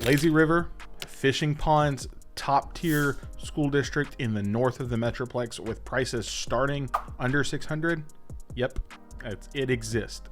Lazy River, fishing ponds, top tier school district in the north of the Metroplex with prices starting under 600. Yep, it exists.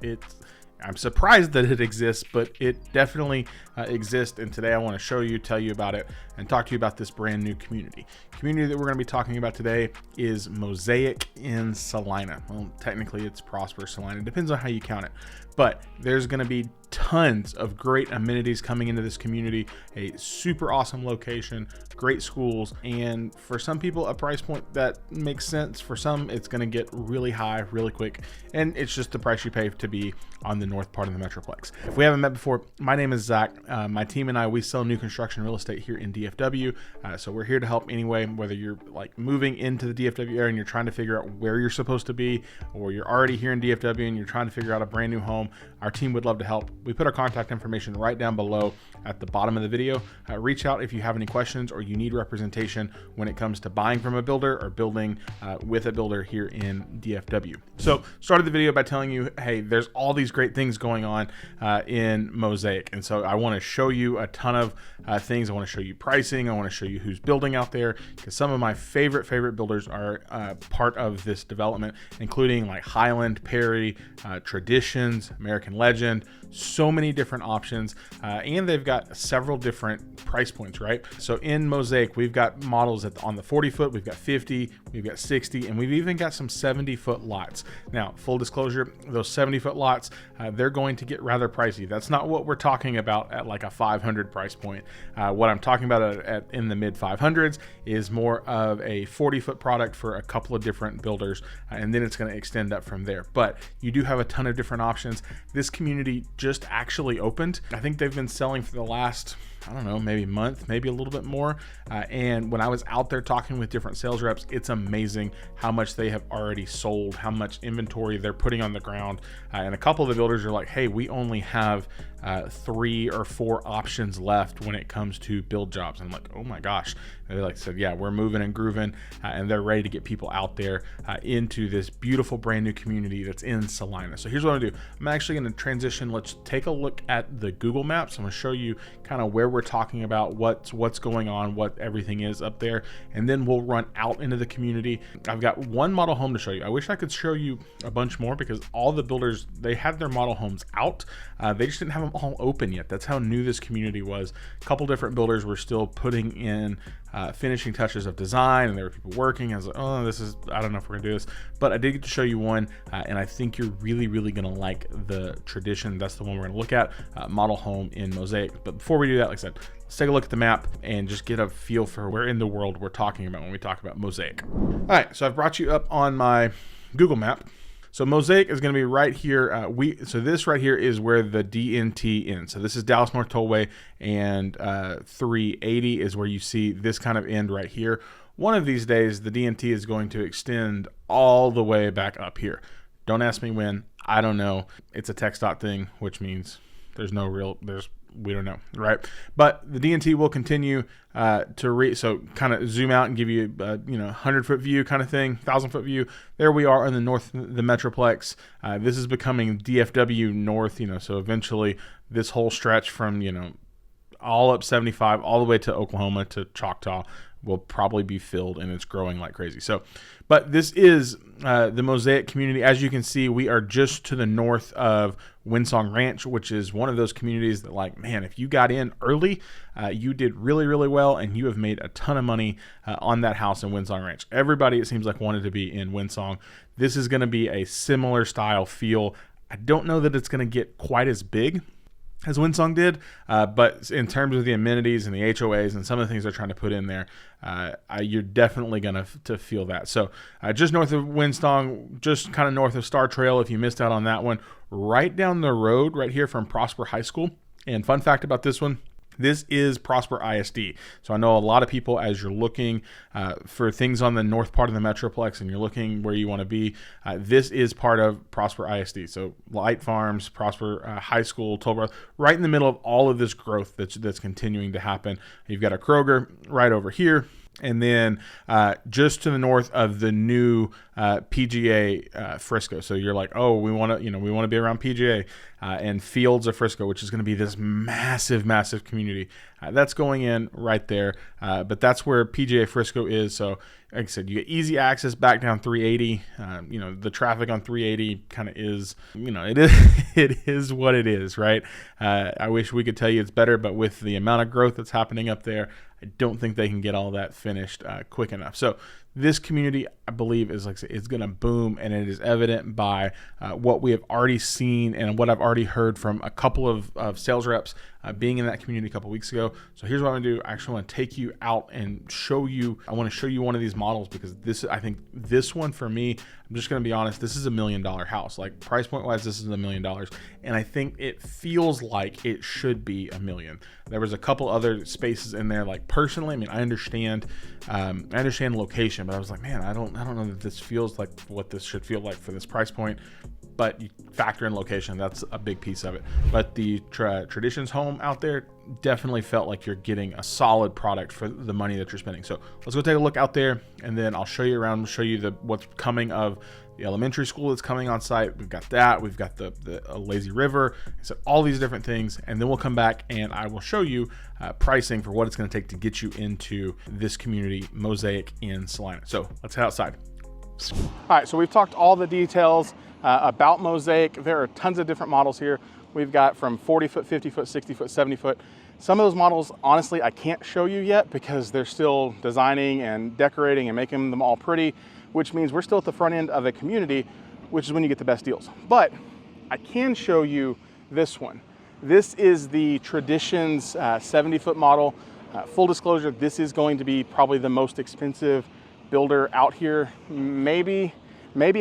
I'm surprised that it exists, but it definitely exists. And today I want to tell you about it, and talk to you about this brand new community. Community that we're going to be talking about today is Mosaic in Celina. Well, technically it's Prosper Celina. Depends on how you count it. But there's going to be tons of great amenities coming into this community, a super awesome location, great schools, and for some people, a price point that makes sense. For some, it's going to get really high really quick, and it's just the price you pay to be on the north part of the Metroplex. If we haven't met before, my name is Zach. My team and I, we sell new construction real estate here in DFW, so we're here to help anyway, whether you're like moving into the DFW area and you're trying to figure out where you're supposed to be, or you're already here in DFW and you're trying to figure out a brand new home. Our team would love to help. We put our contact information right down below at the bottom of the video. Reach out if you have any questions or you need representation when it comes to buying from a builder or building with a builder here in DFW. So started the video by telling you, hey, there's all these great things going on in Mosaic. And so I want to show you a ton of things. I want to show you pricing. I want to show you who's building out there, because some of my favorite builders are part of this development, including like Highland, Perry, Traditions, American Legend, so many different options, and they've got several different price points, right? So in Mosaic, we've got models on the 40 foot, we've got 50, we've got 60, and we've even got some 70-foot lots. Now, full disclosure, those 70-foot lots, they're going to get rather pricey. That's not what we're talking about at like a 500 price point. What I'm talking about in the mid 500s is more of a 40-foot product for a couple of different builders, and then it's going to extend up from there. But you do have a ton of different options. This community just actually opened. I think they've been selling for the last, I don't know, maybe month, maybe a little bit more. And when I was out there talking with different sales reps, it's amazing how much they have already sold, how much inventory they're putting on the ground. And a couple of the builders are like, hey, we only have 3 or 4 options left when it comes to build jobs. And I'm like, oh my gosh. And they said, yeah, we're moving and grooving, and they're ready to get people out there into this beautiful brand new community that's in Celina. So here's what I'm gonna do. I'm actually gonna transition. Let's take a look at the Google Maps. I'm gonna show you kind of where we're talking about, what's going on, what everything is up there, and then we'll run out into the community. I've got one model home to show you. I wish I could show you a bunch more, because all the builders, they had their model homes out. They just didn't have them all open yet. That's how new this community was. A couple different builders were still putting in finishing touches of design, and there were people working. I was like, oh, I don't know if we're gonna do this, but I did get to show you one, and I think you're really gonna like the Tradition. That's the one we're gonna look at, model home in Mosaic. But before we do that, like I said, let's take a look at the map and just get a feel for where in the world we're talking about when we talk about Mosaic. All right, so I've brought you up on my Google map. So Mosaic is going to be right here. So this right here is where the DNT ends. So this is Dallas North Tollway, and 380 is where you see this kind of end right here. One of these days, the DNT is going to extend all the way back up here. Don't ask me when. I don't know. It's a TxDOT thing, which means we don't know, right? But the DNT will continue so kind of zoom out and give you 100-foot view kind of thing, 1,000-foot view. There we are in the north, the Metroplex. This is becoming DFW North, so eventually this whole stretch from, all up 75 all the way to Oklahoma to Choctaw will probably be filled, and it's growing like crazy. So, but this is the Mosaic community. As you can see, we are just to the north of Windsong Ranch, which is one of those communities that, like, man, if you got in early, you did really well, and you have made a ton of money on that house in Windsong Ranch. Everybody, it seems like, wanted to be in Windsong. This is going to be a similar style feel. I don't know that it's going to get quite as big as Windsong did, but in terms of the amenities and the HOAs and some of the things they're trying to put in there, you're definitely going to feel that. So just north of Windsong, just kind of north of Star Trail, if you missed out on that one, right down the road right here from Prosper High School. And fun fact about this one, this is Prosper ISD. So I know a lot of people, as you're looking for things on the north part of the Metroplex and you're looking where you want to be, this is part of Prosper ISD. So Light Farms, Prosper High School, Tollborough, right in the middle of all of this growth that's continuing to happen. You've got a Kroger right over here. And then just to the north of the new PGA Frisco. So you're like, oh, we want to be around PGA and Fields of Frisco, which is going to be this massive, massive community. That's going in right there. But that's where PGA Frisco is. So like I said, you get easy access back down 380. The traffic on 380 kind of is, it is what it is, right? I wish we could tell you it's better, but with the amount of growth that's happening up there, I don't think they can get all that finished quick enough. So this community, I believe, is going to boom, and it is evident by what we have already seen and what I've already heard from a couple of sales reps being in that community a couple weeks ago. So here's what I'm going to do. I actually want to take you out and show you. I want to show you one of these models because I think this one for me, I'm just going to be honest, this is $1 million house. Like price point wise, this is $1 million, and I think it feels like it should be $1 million. There was a couple other spaces in there. Like personally, I mean, I understand location, but I was like, man, I don't know that this feels like what this should feel like for this price point. But you factor in location, that's a big piece of it. But the Traditions home out there definitely felt like you're getting a solid product for the money that you're spending. So let's go take a look out there, and then I'll show you around, show you what's coming of the elementary school that's coming on site. We've got that. We've got the lazy river. So all these different things, and then we'll come back and I will show you pricing for what it's going to take to get you into this community, Mosaic in Celina. So let's head outside. All right, so we've talked all the details about Mosaic. There are tons of different models here. We've got from 40 foot, 50 foot, 60 foot, 70 foot. Some of those models, honestly, I can't show you yet because they're still designing and decorating and making them all pretty, which means we're still at the front end of a community, which is when you get the best deals. But I can show you this one. This is the Traditions 70 foot model. Full disclosure, this is going to be probably the most expensive builder out here. Maybe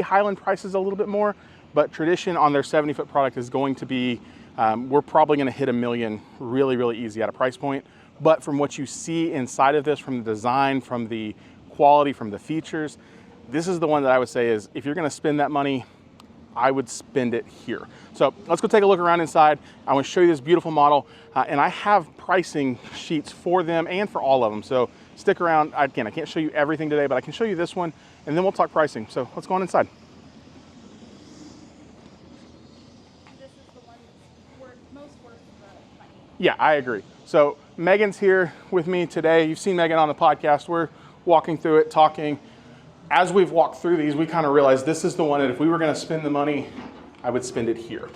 Highland prices a little bit more, but Tradition on their 70 foot product is going to be, we're probably going to hit $1 million really, really easy at a price point. But from what you see inside of this, from the design, from the quality, from the features, this is the one that I would say is, if you're going to spend that money, I would spend it here. So let's go take a look around inside. I want to show you this beautiful model, and I have pricing sheets for them and for all of them. So stick around. Again, I can't show you everything today, but I can show you this one, and then we'll talk pricing. So let's go on inside. This is the one that's most worth the money. Yeah, I agree. So Megan's here with me today. You've seen Megan on the podcast. We're walking through it, talking. As we've walked through these, we kind of realized this is the one that if we were going to spend the money, I would spend it here.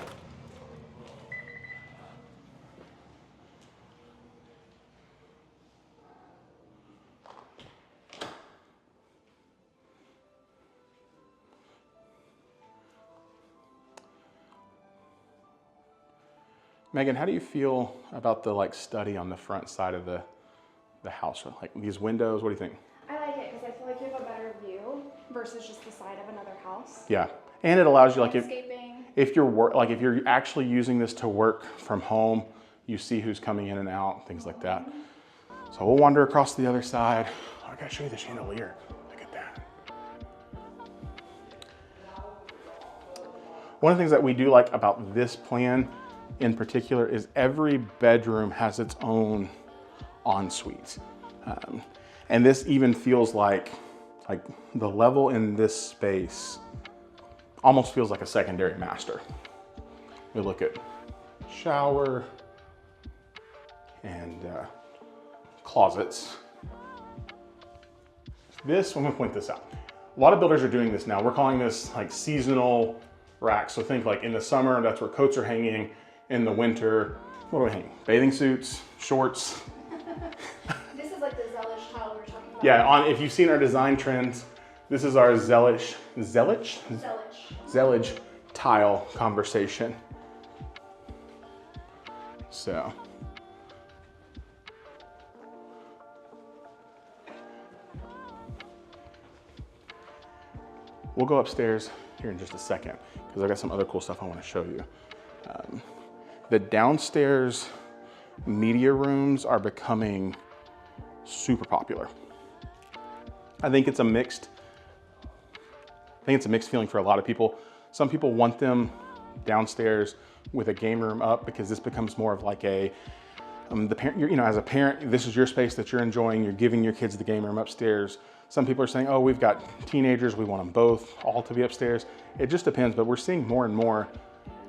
Megan, how do you feel about the study on the front side of the house? Like these windows, what do you think? I like it because I feel like you have a better view versus just the side of another house. Yeah, and it allows you if you're actually using this to work from home, you see who's coming in and out, things like that. So we'll wander across to the other side. I gotta show you the chandelier. Look at that. One of the things that we do like about this plan in particular is every bedroom has its own ensuite. And this even feels like the level in this space almost feels like a secondary master. We look at shower and closets. This, I'm gonna point this out. A lot of builders are doing this now. We're calling this seasonal racks. So think in the summer, that's where coats are hanging. In the winter, what do we hang? Bathing suits, shorts. This is like the Zellish tile we were talking about. Yeah, if you've seen our design trends, this is our Zellish tile conversation. So. We'll go upstairs here in just a second because I've got some other cool stuff I want to show you. The downstairs media rooms are becoming super popular. I think it's a mixed feeling for a lot of people. Some people want them downstairs with a game room up because this becomes more of The parent, you know, as a parent, this is your space that you're enjoying. You're giving your kids the game room upstairs. Some people are saying, oh, we've got teenagers, we want them both all to be upstairs. It just depends, but we're seeing more and more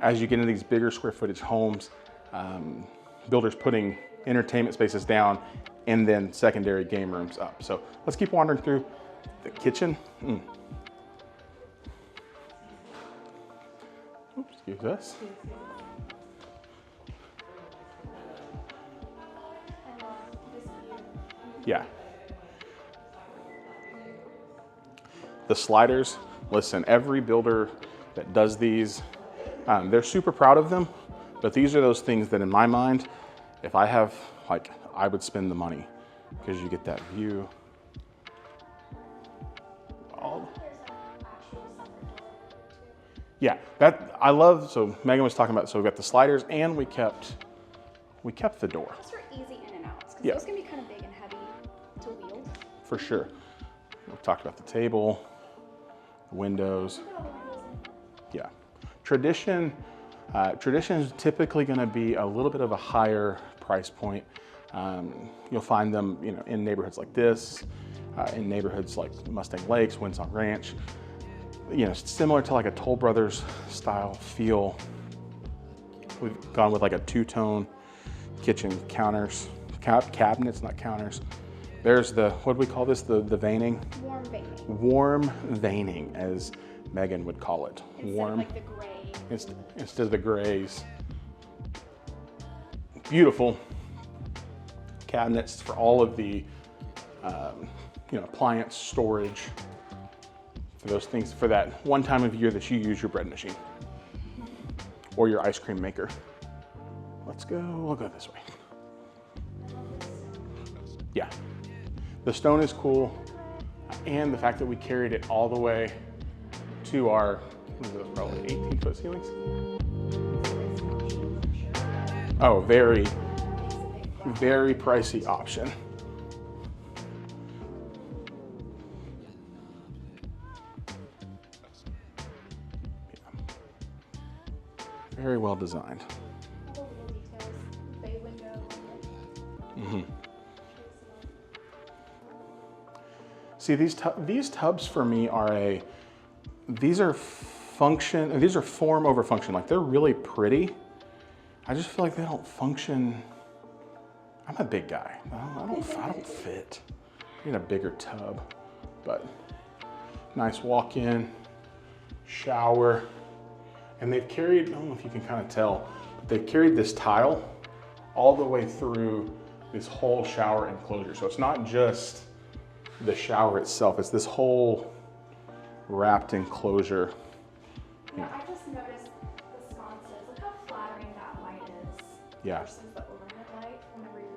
as you get into these bigger square footage homes, builders putting entertainment spaces down and then secondary game rooms up. So let's keep wandering through the kitchen. Oops, excuse us. Yeah. The sliders, listen, every builder that does these, they're super proud of them, but these are those things that in my mind, if I have, like, I would spend the money because you get that view. Yeah, that I love. So Megan was talking about, so we got the sliders and we kept the door. Just for easy in and outs, because Yeah. those can be kind of big and heavy to wield. For sure. We talked about the table, the windows. Look at all the windows in. Yeah. Tradition is typically going to be a little bit of a higher price point. You'll find them, you know, in neighborhoods like this, in neighborhoods like Mustang Lakes, Windsong Ranch. You know, similar to like a Toll Brothers style feel. We've gone with like a two-tone kitchen counters, cabinets, not counters. There's the, what do we call this? The veining? Warm veining. Warm veining, as Megan would call it. Instead Warm. of like the gray. Instead of the grays. Beautiful cabinets for all of the, you know, appliance storage. For those things, for that one time of year that you use your bread machine or your ice cream maker. We'll go this way. Yeah, the stone is cool. And the fact that we carried it all the way to our, what is it, probably 18-foot ceilings? Oh, very, very pricey option. Very well designed. All the little details. Bay window. See, these tubs for me are these are form over function. Like, they're really pretty. I just feel like they don't function. I'm a big guy. I don't fit. I need a bigger tub, but nice walk-in, shower. And they've carried, I don't know if you can kind of tell, but they've carried this tile all the way through this whole shower enclosure. So it's not just the shower itself, it's this whole wrapped enclosure. Yeah, I just noticed the sconces. Look how flattering that light is. Yeah. Versus the overhead light whenever you're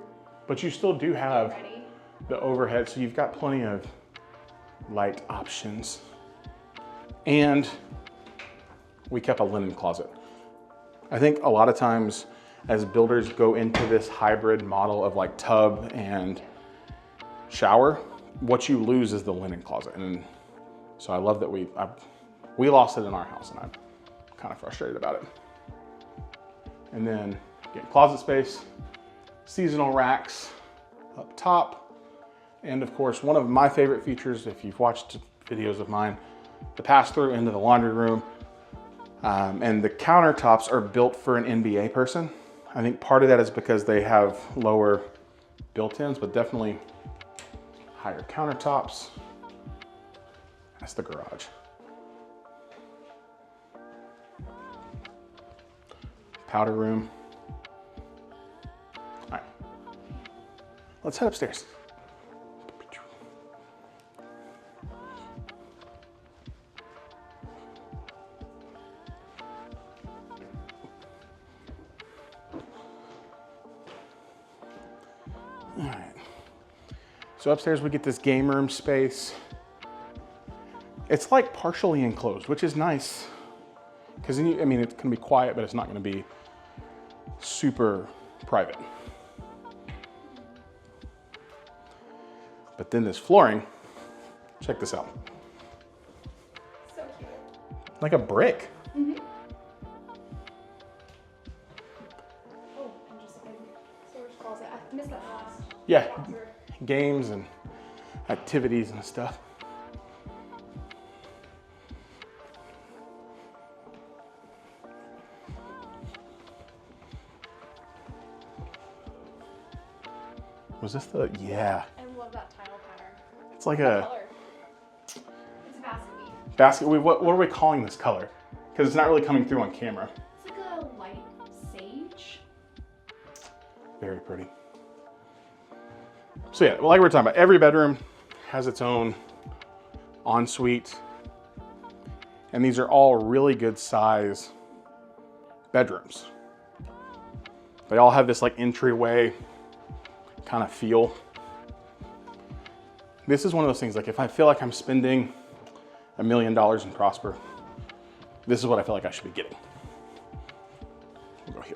But you still do have ready. the overhead, so you've got plenty of light options. And we kept a linen closet. I think a lot of times as builders go into this hybrid model of like tub and shower, what you lose is the linen closet. And so I love that we lost it in our house, and I'm kind of frustrated about it. And then again, closet space, seasonal racks up top. And of course, one of my favorite features, if you've watched videos of mine, the pass through into the laundry room. And the countertops are built for an NBA person. I think part of that is because they have lower built-ins, but definitely higher countertops. That's the garage. Powder room. All right, let's head upstairs. All right, so upstairs we get this game room space. It's like partially enclosed, which is nice. Because, I mean, it's gonna be quiet, but it's not gonna be super private. But then this flooring, check this out. So cute. Like a brick. Mm-hmm. Oh, and just a big storage closet. Yeah, games and activities and stuff. Was this the, yeah. I love that tile pattern. It's like What a color? It's a basket. basket. What are we calling this color? Because it's not really coming through on camera. It's like a light sage. Very pretty. So yeah, like we're talking about, every bedroom has its own ensuite. And these are all really good size bedrooms. They all have this like entryway kind of feel. This is one of those things, like if I feel like I'm spending $1 million in Prosper, this is what I feel like I should be getting. We'll go here.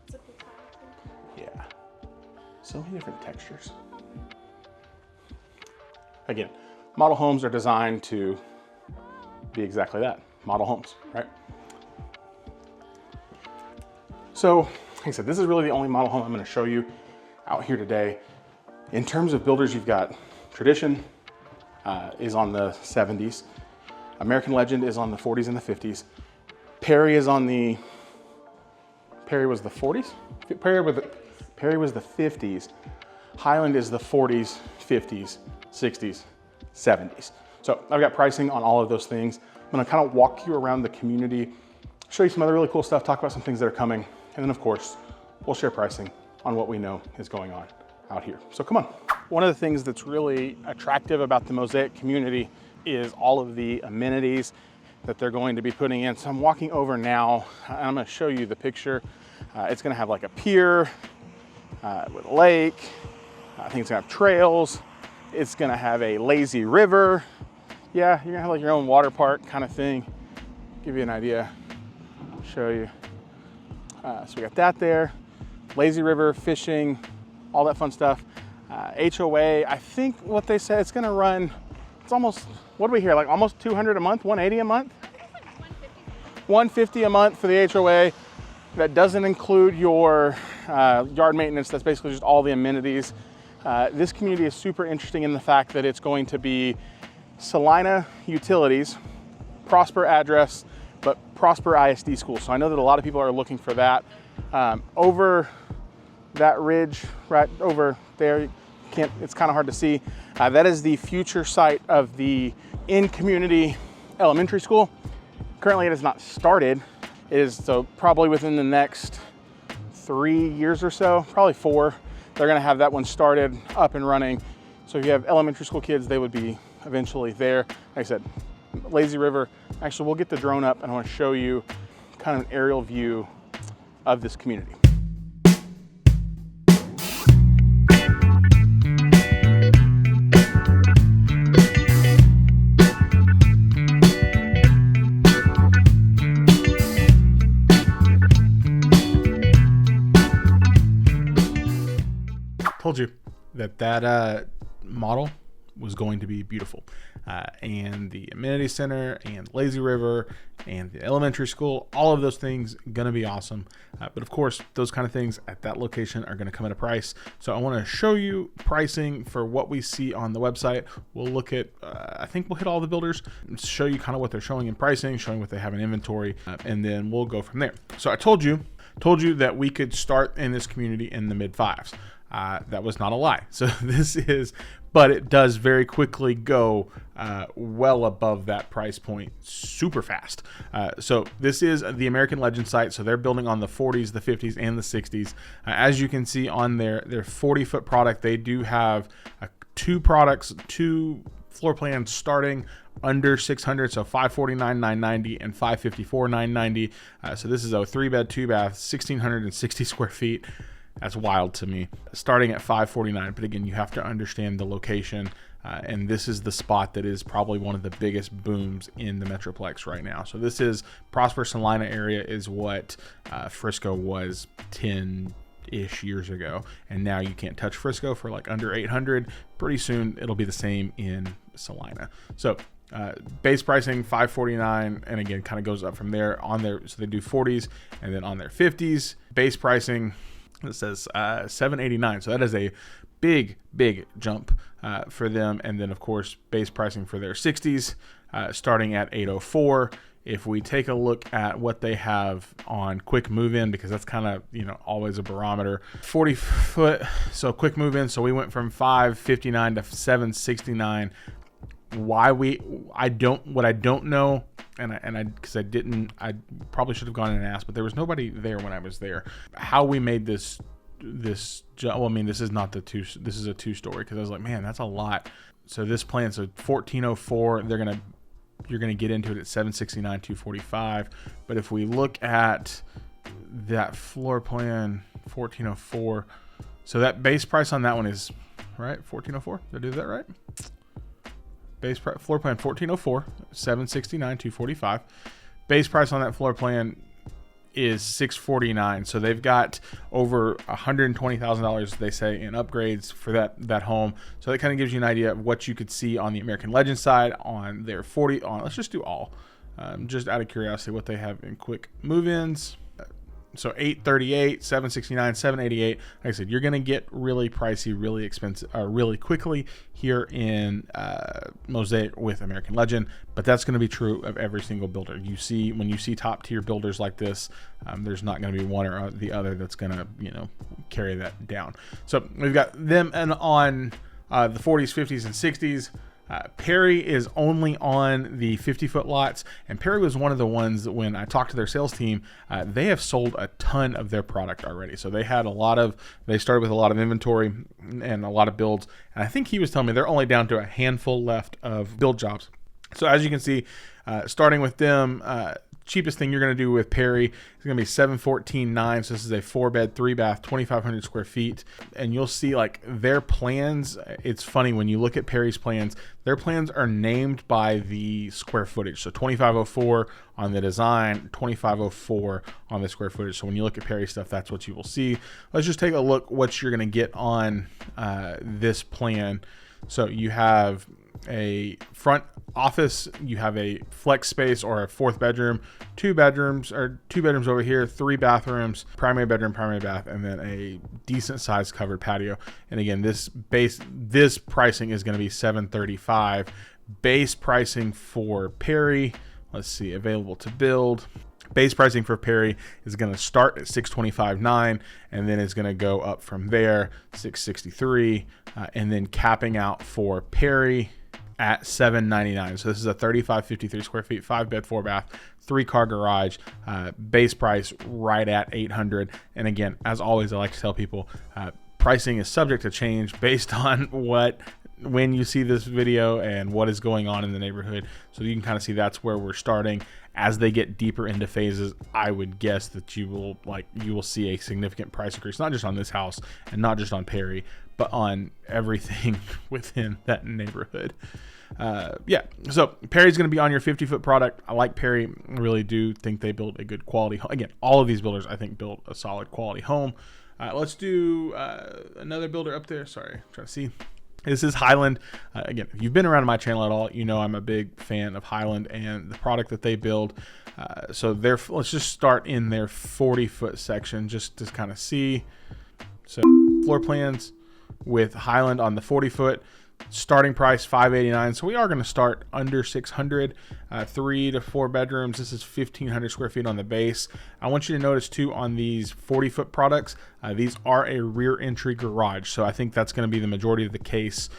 It's a cool tile too. Yeah, so many different textures. Again, model homes are designed to be exactly that, model homes, right? So, like I said, this is really the only model home I'm going to show you out here today. In terms of builders, you've got Tradition is on the 70s. American Legend is on the 40s and the 50s. Perry is on the, Perry was the 40s? Perry was the 50s. Highland is the 40s, 50s, 60s, 70s. So I've got pricing on all of those things. I'm gonna kind of walk you around the community, show you some other really cool stuff, talk about some things that are coming, and then of course, we'll share pricing on what we know is going on out here. So come on. One of the things that's really attractive about the Mosaic community is all of the amenities that they're going to be putting in. So I'm walking over now, and I'm gonna show you the picture. It's gonna have like a pier with a lake. I think it's gonna have trails. It's gonna have a lazy river. Yeah, you're gonna have like your own water park kind of thing. Give you an idea, show you. So we got that there. Lazy river, fishing, all that fun stuff. HOA, I think what they said, it's gonna run, it's almost, what do we hear, like almost 200 a month, 180 a month? 150 a month for the HOA. That doesn't include your yard maintenance. That's basically just all the amenities. This community is super interesting in the fact that it's going to be Celina utilities, Prosper address, but Prosper ISD school. So I know that a lot of people are looking for that. Over that ridge, right over there, it's kind of hard to see. That is the future site of the in-community elementary school. Currently it has not started. It is, so probably within the next 3 years or so, probably 4, they're gonna have that one started, up and running. So if you have elementary school kids, they would be eventually there. Like I said, lazy river. Actually, we'll get the drone up and I wanna show you kind of an aerial view of this community. Told you that model was going to be beautiful, and the amenity center and lazy river and the elementary school, all of those things gonna be awesome. But of course, those kind of things at that location are gonna come at a price. So I want to show you pricing for what we see on the website. We'll look at, I think we'll hit all the builders, show you kind of what they're showing in pricing, showing what they have in inventory, and then we'll go from there. So I told you that we could start in this community in the mid 5s. That was not a lie. So this is, but it does very quickly go well above that price point super fast. So this is the American Legend site. So they're building on the 40s, the 50s, and the 60s. As you can see on their 40-foot product, they do have two floor plans starting under 600, so 549,990 and 554,990. So this is a 3-bed, 2-bath, 1,660 square feet. That's wild to me. Starting at 549, but again, you have to understand the location, and this is the spot that is probably one of the biggest booms in the Metroplex right now. So this is Prosper Celina area is what Frisco was 10 5-ish years ago, and now you can't touch Frisco for like under 800. Pretty soon it'll be the same in Celina. So base pricing $549, and again kind of goes up from there on their, so they do 40s, and then on their 50s base pricing it says $789. So that is a big jump for them. And then of course base pricing for their 60s starting at $804. If we take a look at what they have on quick move-in, because that's kind of, you know, always a barometer, 40 foot, so quick move-in. So we went from $559 to $769. What I don't know, because I probably should have gone in and asked, but there was nobody there when I was there, how we made this, well, I mean, this is not this is a 2-story, because I was like, man, that's a lot. So this plan, so 1404, you're gonna get into it at 769, 245. But if we look at that floor plan, 1404, so that base price on that one is right, 1404. Did I do that right? Base price, floor plan 1404, 769, 245. Base price on that floor plan is $649. So they've got over $120,000, they say, in upgrades for that home. So that kind of gives you an idea of what you could see on the American Legend side on their 40. Let's just do all, just out of curiosity, what they have in quick move-ins. So 838, 769, 788. Like I said, you're going to get really pricey, really expensive, really quickly here in Mosaic with American Legend. But that's going to be true of every single builder. You see, when you see top tier builders like this, there's not going to be one or the other that's going to, you know, carry that down. So we've got them and on the 40s, 50s, and 60s. Perry is only on the 50-foot lots, and Perry was one of the ones that when I talked to their sales team, they have sold a ton of their product already. So they had they started with a lot of inventory and a lot of builds, and I think he was telling me they're only down to a handful left of build jobs. So as you can see, starting with them, cheapest thing you're going to do with Perry is going to be $714,900. So this is a 4-bed, 3-bath, 2,500 square feet. And you'll see like their plans. It's funny when you look at Perry's plans, their plans are named by the square footage. So 2,504 on the design, 2,504 on the square footage. So when you look at Perry stuff, that's what you will see. Let's just take a look what you're going to get on this plan. So you have a front office, you have a flex space or a 4th bedroom, 2 bedrooms over here, 3 bathrooms, primary bedroom, primary bath, and then a decent sized covered patio. And again, this pricing is going to be $735. Base pricing for Perry, let's see, available to build. Base pricing for Perry is going to start at $625,900, and then it's going to go up from there, $663, and then capping out for Perry at $799. So this is a 3,553 square feet, 5-bed, 4-bath, 3-car garage. Base price right at $800. And again, as always, I like to tell people, pricing is subject to change based on when you see this video and what is going on in the neighborhood. So you can kind of see that's where we're starting. As they get deeper into phases, I would guess that you will see a significant price increase, not just on this house and not just on Perry, but on everything within that neighborhood. Yeah, so Perry's going to be on your 50-foot product. I like Perry. I really do think they build a good quality home. Again, all of these builders, I think, build a solid quality home. Let's do another builder up there. Sorry, trying to see. This is Highland. Again, if you've been around my channel at all, you know I'm a big fan of Highland and the product that they build. So let's just start in their 40-foot section just to kind of see. So floor plans with Highland on the 40-foot. Starting price $589. So we are going to start under $600. 3 to 4 bedrooms. This is 1,500 square feet on the base. I want you to notice too on these 40-foot products, these are a rear entry garage. So I think that's going to be the majority of the case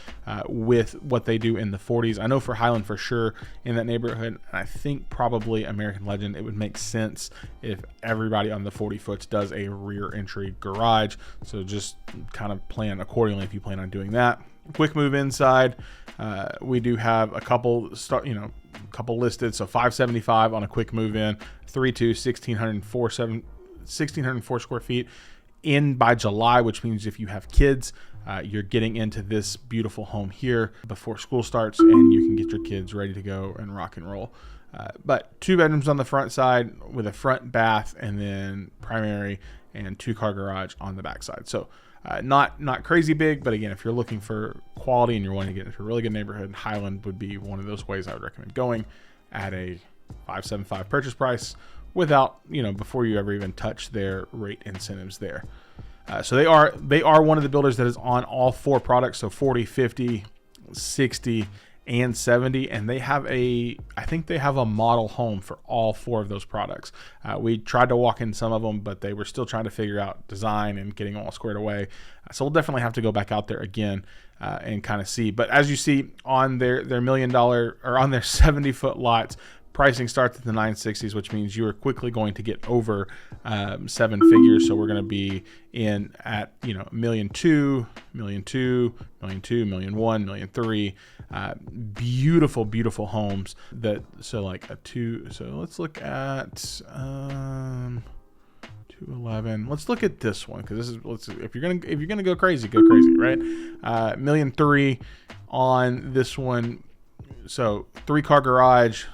with what they do in the 40s. I know for Highland for sure in that neighborhood. I think probably American Legend, it would make sense if everybody on the 40-foots does a rear entry garage. So just kind of plan accordingly if you plan on doing that. Quick move inside, we do have a couple listed. So 575 on a quick move in, 3.2, 1,604 square feet in by July, which means if you have kids, you're getting into this beautiful home here before school starts, and you can get your kids ready to go and rock and roll. But 2 bedrooms on the front side with a front bath and then primary, and 2-car garage on the backside. So not crazy big, but again, if you're looking for quality and you're wanting to get into a really good neighborhood, Highland would be one of those ways I would recommend going at a $575 purchase price without, before you ever even touch their rate incentives there. So they are one of the builders that is on all 4 products, so 40, 50, 60, and 70, and I think they have a model home for all 4 of those products. We tried to walk in some of them, but they were still trying to figure out design and getting all squared away. So we'll definitely have to go back out there again and kind of see. But as you see on their $1 million or on their 70-foot lots, pricing starts at the 960s, which means you are quickly going to get over 7 figures. So we're going to be in at $1.2 million, $1.2 million, $1.2 million, $1.1 million, $1.3 million. Beautiful, beautiful homes. So let's look at 211. Let's look at this one because if you're gonna go crazy, right? $1.3 million on this one. So 3-car garage,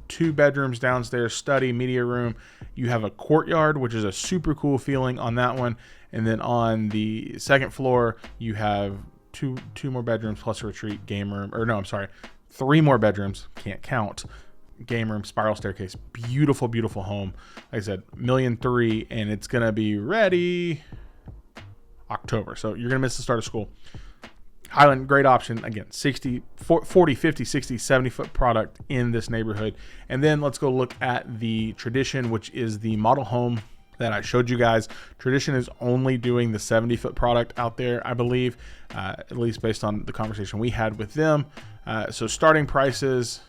2 bedrooms downstairs, study, media room. You have a courtyard, which is a super cool feeling on that one. And then on the second floor, you have two more bedrooms plus a retreat, game room. Or no, I'm sorry, 3 more bedrooms. Can't count. Game room, spiral staircase. Beautiful, beautiful home. Like I said, $1.3 million, and it's gonna be ready October. So you're gonna miss the start of school. Highland, great option. Again, 40, 50, 60, 70-foot product in this neighborhood. And then let's go look at the Tradition, which is the model home that I showed you guys. Tradition is only doing the 70-foot product out there, I believe, at least based on the conversation we had with them. So starting prices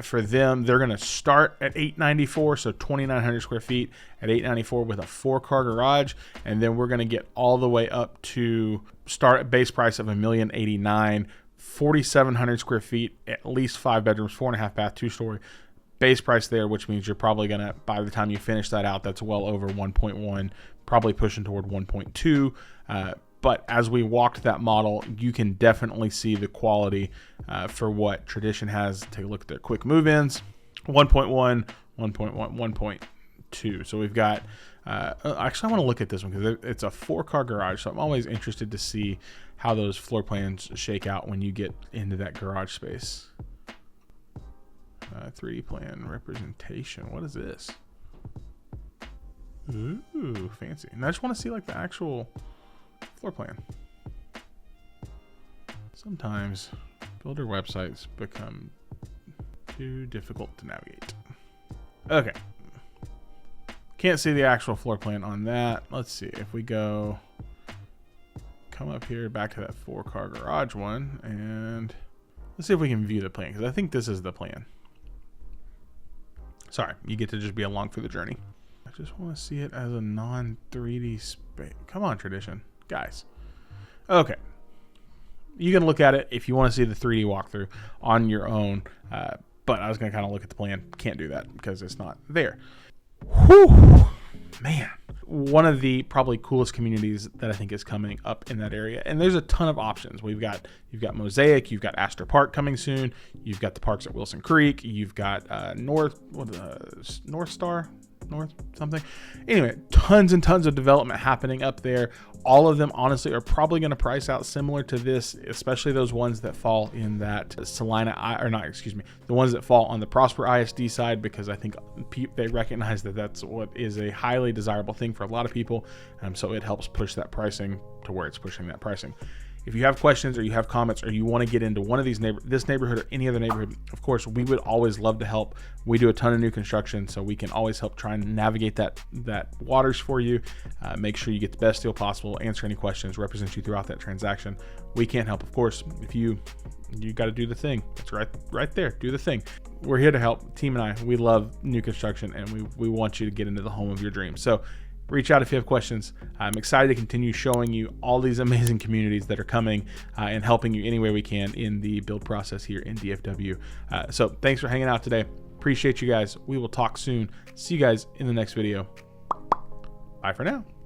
for them, they're going to start at $894, so 2,900 square feet at $894 with a 4-car garage, and then we're going to get all the way up to start at base price of $1,089,000, 4,700 square feet, at least 5 bedrooms, 4.5 bath, 2-story. Base price there, which means you're probably going to, by the time you finish that out, that's well over 1.1, probably pushing toward 1.2. But as we walked that model, you can definitely see the quality for what Tradition has. Take a look at their quick move-ins, 1.1, 1.1, 1.2. So we've got, actually I want to look at this one because it's a 4-car garage. So I'm always interested to see how those floor plans shake out when you get into that garage space. 3D plan representation. What is this? Ooh, fancy. And I just want to see like the actual floor plan. Sometimes builder websites become too difficult to navigate. Okay. Can't see the actual floor plan on that. Let's see if we come up here back to that 4-car garage one, and let's see if we can view the plan because I think this is the plan. Sorry, you get to just be along for the journey. I just want to see it as a non-3D space. Come on, Tradition. Guys. Okay. You can look at it if you want to see the 3D walkthrough on your own. But I was going to kind of look at the plan. Can't do that because it's not there. Whew. Man. One of the probably coolest communities that I think is coming up in that area. And there's a ton of options. You've got Mosaic, you've got Astor Park coming soon, you've got the parks at Wilson Creek, you've got North Star, North something. Anyway, tons and tons of development happening up there. All of them honestly are probably going to price out similar to this, especially those ones that fall in that the ones that fall on the Prosper ISD side, because I think they recognize that that's what is a highly desirable thing for a lot of people. So it helps push that pricing to where it's pushing that pricing. If you have questions or you have comments or you want to get into one of these this neighborhood or any other neighborhood, of course, we would always love to help. We do a ton of new construction, so we can always help try and navigate that waters for you. Make sure you get the best deal possible, answer any questions, represent you throughout that transaction. We can't help, of course, if you got to do the thing. It's right there. Do the thing. We're here to help. Team and I, we love new construction, and we want you to get into the home of your dreams. So reach out if you have questions. I'm excited to continue showing you all these amazing communities that are coming and helping you any way we can in the build process here in DFW. So thanks for hanging out today. Appreciate you guys. We will talk soon. See you guys in the next video. Bye for now.